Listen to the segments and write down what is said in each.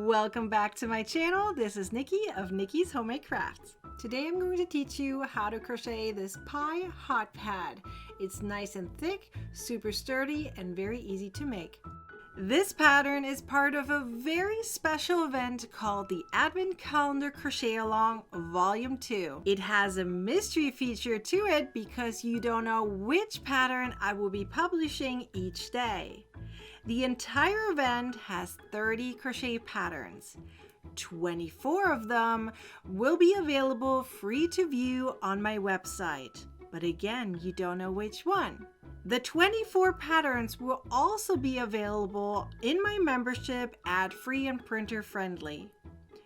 Welcome back to my channel. This is Nikki of Nikki's Homemade Crafts. Today I'm going to teach you how to crochet this pie hot pad. It's nice and thick, super sturdy, and very easy to make. This pattern is part of a very special event called the Advent Calendar Crochet Along Volume 2. It has a mystery feature to it because you don't know which pattern I will be publishing each day. The entire event has 30 crochet patterns. 24 of them will be available free to view on my website. But again, you don't know which one. The 24 patterns will also be available in my membership, ad-free and printer-friendly.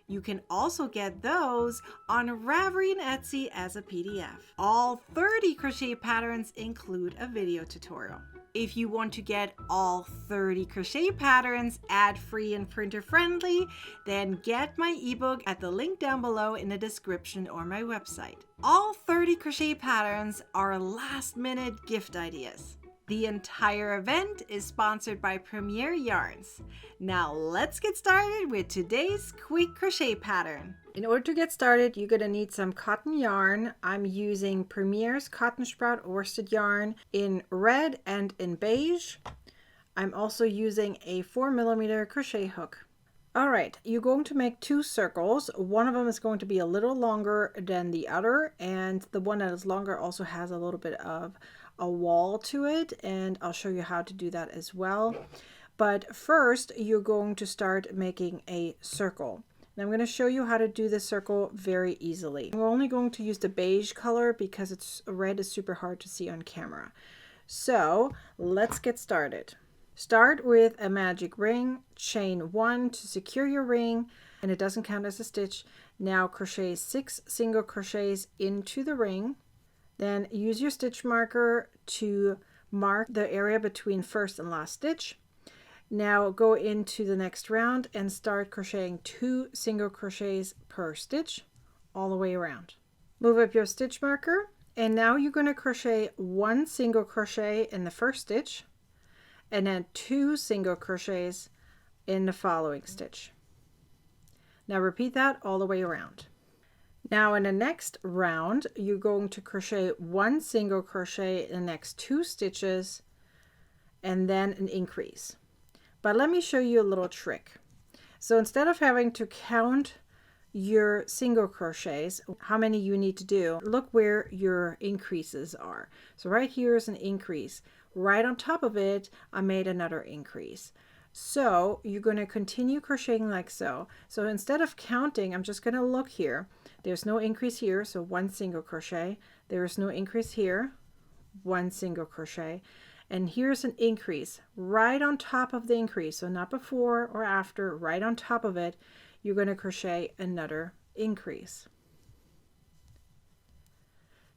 You can also get those on Ravelry and Etsy as a PDF. All 30 crochet patterns include a video tutorial. If you want to get all 30 crochet patterns ad-free and printer-friendly, then get my ebook at the link down below in the description or my website. All 30 crochet patterns are last-minute gift ideas. The entire event is sponsored by Premier Yarns. Now let's get started with today's quick crochet pattern. In order to get started, you're going to need some cotton yarn. I'm using Premier's Cotton Sprout worsted yarn in red and in beige. I'm also using a 4mm crochet hook. Alright, you're going to make two circles. One of them is going to be a little longer than the other, and the one that is longer also has a little bit of a wall to it, and I'll show you how to do that as well. But first, you're going to start making a circle. And I'm going to show you how to do this circle very easily. We're only going to use the beige color because red is super hard to see on camera. So let's get started. Start with a magic ring, chain 1 to secure your ring, and it doesn't count as a stitch. Now crochet 6 single crochets into the ring. Then use your stitch marker to mark the area between first and last stitch. Now go into the next round and start crocheting 2 single crochets per stitch all the way around. Move up your stitch marker, and now you're going to crochet 1 single crochet in the first stitch and then 2 single crochets in the following stitch. Now repeat that all the way around. Now in the next round, you're going to crochet 1 single crochet in the next 2 stitches and then an increase. But let me show you a little trick. So instead of having to count your single crochets, how many you need to do, look where your increases are. So right here is an increase. Right on top of it, I made another increase. So you're going to continue crocheting like so. So instead of counting, I'm just going to look here. There's no increase here, so 1 single crochet. There is no increase here, 1 single crochet. And here's an increase right on top of the increase. So not before or after, right on top of it, you're going to crochet another increase.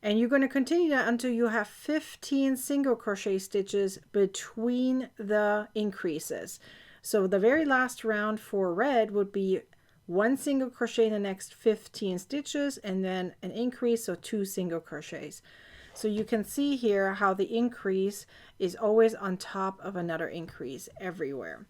And you're going to continue that until you have 15 single crochet stitches between the increases. So the very last round for red would be 1 single crochet in the next 15 stitches and then an increase, so 2 single crochets. So you can see here how the increase is always on top of another increase everywhere.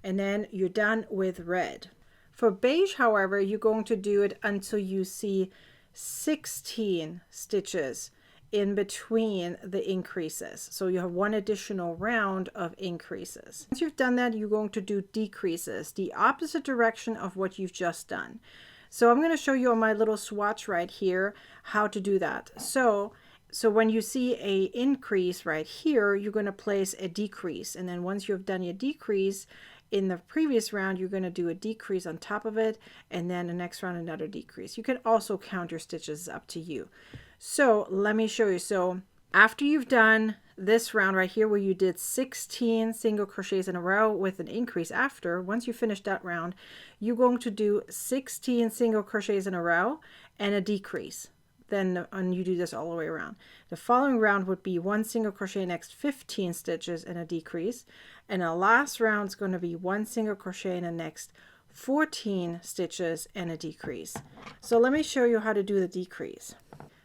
And then you're done with red. For beige, however, you're going to do it until you see 16 stitches in between the increases. So you have 1 additional round of increases. Once you've done that, you're going to do decreases, the opposite direction of what you've just done. So I'm going to show you on my little swatch right here how to do that. So when you see a increase right here, you're going to place a decrease. And then once you've done your decrease, in the previous round, you're going to do a decrease on top of it, and then the next round, another decrease. You can also count your stitches, up to you. So let me show you. So after you've done this round right here, where you did 16 single crochets in a row with an increase after, once you finish that round, you're going to do 16 single crochets in a row and a decrease. Then and you do this all the way around. The following round would be 1 single crochet next 15 stitches and a decrease, and the last round is going to be 1 single crochet in the next 14 stitches and a decrease. So let me show you how to do the decrease.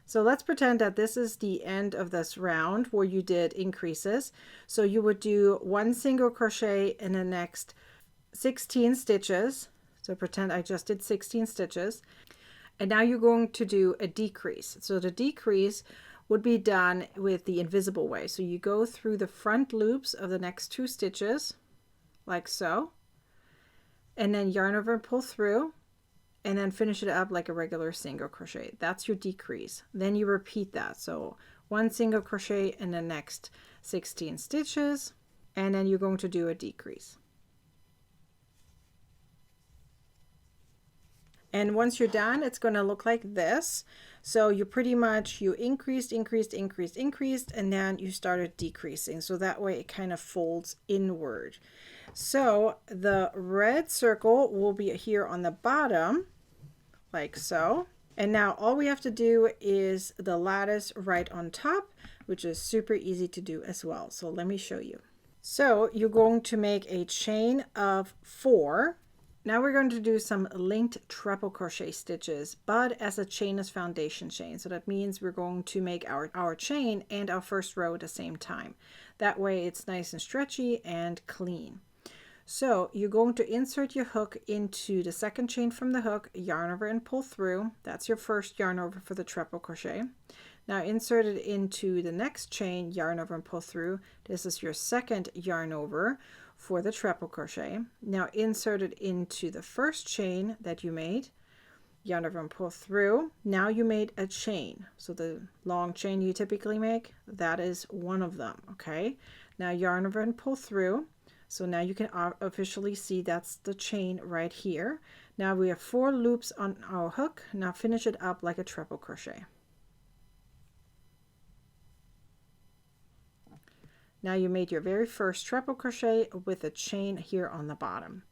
So let's pretend that this is the end of this round where you did increases. So you would do 1 single crochet in the next 16 stitches. So pretend I just did 16 stitches. And now you're going to do a decrease. So the decrease would be done with the invisible way. So you go through the front loops of the next 2 stitches, like so, and then yarn over and pull through, and then finish it up like a regular single crochet. That's your decrease. Then you repeat that. So 1 single crochet in the next 16 stitches, and then you're going to do a decrease. And once you're done, it's going to look like this. So you pretty much, you increased, and then you started decreasing. So that way it kind of folds inward. So the red circle will be here on the bottom, like so. And now all we have to do is the lattice right on top, which is super easy to do as well. So let me show you. So you're going to make a chain of 4. Now we're going to do some linked treble crochet stitches, but as a chainless foundation chain. So that means we're going to make our chain and our first row at the same time. That way it's nice and stretchy and clean. So you're going to insert your hook into the second chain from the hook, yarn over and pull through. That's your first yarn over for the treble crochet. Now insert it into the next chain, yarn over and pull through. This is your second yarn over for the treble crochet. Now insert it into the first chain that you made, yarn over and pull through. Now you made a chain. So the long chain you typically make, that is one of them, okay? Now yarn over and pull through. So now you can officially see that's the chain right here. Now we have 4 loops on our hook. Now finish it up like a treble crochet. Now you made your very first treble crochet with a chain here on the bottom.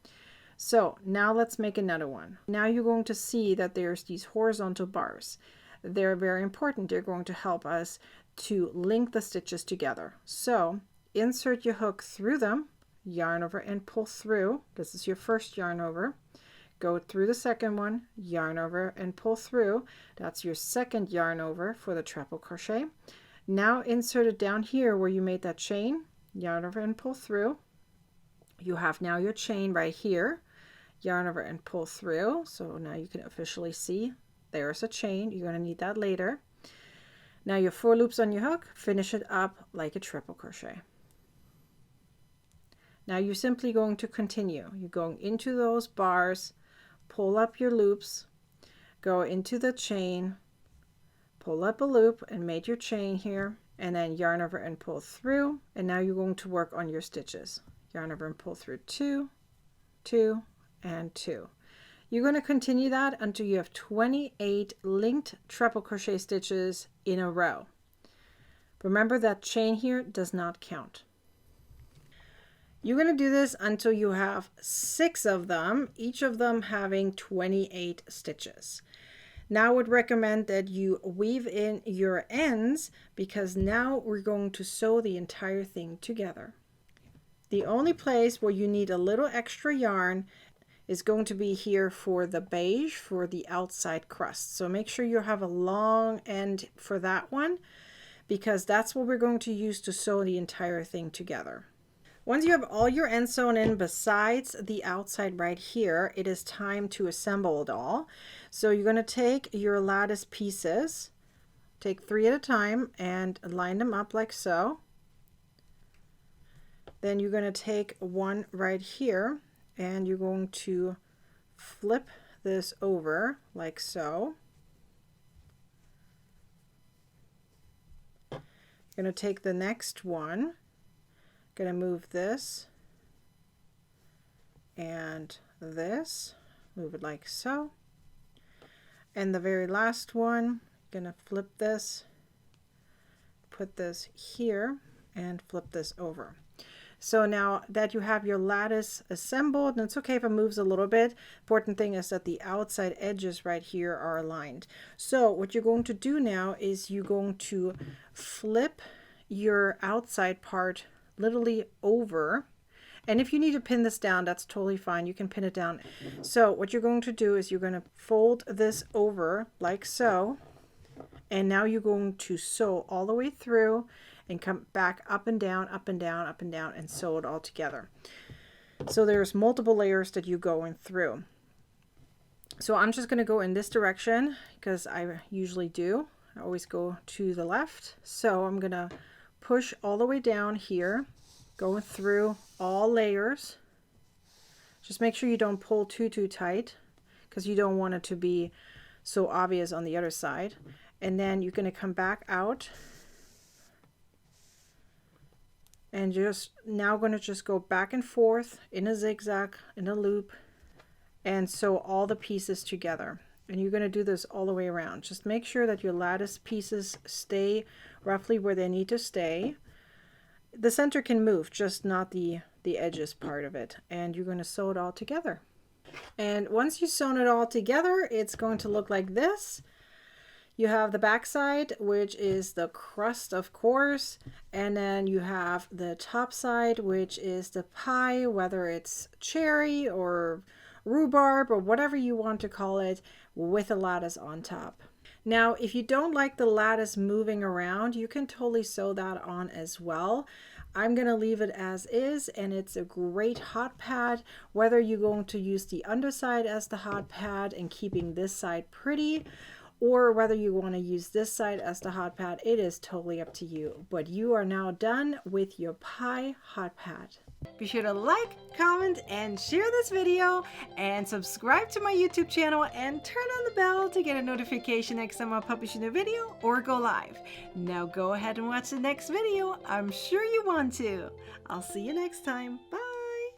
So now let's make another one. Now you're going to see that there's these horizontal bars. They're very important. They're going to help us to link the stitches together. So insert your hook through them, yarn over and pull through. This is your first yarn over. Go through the second one, yarn over and pull through. That's your second yarn over for the treble crochet. Now insert it down here where you made that chain, yarn over and pull through. You have now your chain right here, yarn over and pull through. So now you can officially see there's a chain. You're going to need that later. Now your 4 loops on your hook, finish it up like a triple crochet. Now you're simply going to continue. You're going into those bars, pull up your loops, go into the chain, pull up a loop and make your chain here, and then yarn over and pull through. And now you're going to work on your stitches. Yarn over and pull through 2, 2, and 2. You're going to continue that until you have 28 linked treble crochet stitches in a row. Remember that chain here does not count. You're going to do this until you have 6 of them, each of them having 28 stitches. Now I would recommend that you weave in your ends because now we're going to sew the entire thing together. The only place where you need a little extra yarn is going to be here for the beige, for the outside crust. So make sure you have a long end for that one because that's what we're going to use to sew the entire thing together. Once you have all your ends sewn in besides the outside right here, it is time to assemble it all. So you're going to take your lattice pieces, take 3 at a time and line them up like so. Then you're going to take one right here and you're going to flip this over like so. You're going to take the next one. Going to move this and this, move it like so, and the very last one, going to flip this, put this here and flip this over. So now that you have your lattice assembled, and it's okay if it moves a little bit, important thing is that the outside edges right here are aligned. So what you're going to do now is you're going to flip your outside part literally over, and if you need to pin this down, that's totally fine, you can pin it down. So what you're going to do is you're going to fold this over like so, and now you're going to sew all the way through and come back up and down, up and down, up and down, and sew it all together. So there's multiple layers that you're going through. So I'm just going to go in this direction because I usually do. I always go to the left. So I'm going to push all the way down here, going through all layers. Just make sure you don't pull too tight because you don't want it to be so obvious on the other side. And then you're going to come back out and just now going to just go back and forth in a zigzag, in a loop, and sew all the pieces together. And you're going to do this all the way around. Just make sure that your lattice pieces stay roughly where they need to stay. The center can move, just not the edges part of it. And you're going to sew it all together. And once you've sewn it all together, it's going to look like this. You have the back side, which is the crust, of course, and then you have the top side, which is the pie, whether it's cherry or rhubarb or whatever you want to call it, with a lattice on top. Now, if you don't like the lattice moving around, you can totally sew that on as well. I'm going to leave it as is, and it's a great hot pad, whether you're going to use the underside as the hot pad and keeping this side pretty, or whether you want to use this side as the hot pad. It is totally up to you. But you are now done with your pie hot pad. Be sure to like, comment, and share this video, and subscribe to my YouTube channel and turn on the bell to get a notification next time I publish a new video or go live. Now go ahead and watch the next video. I'm sure you want to. I'll see you next time. Bye.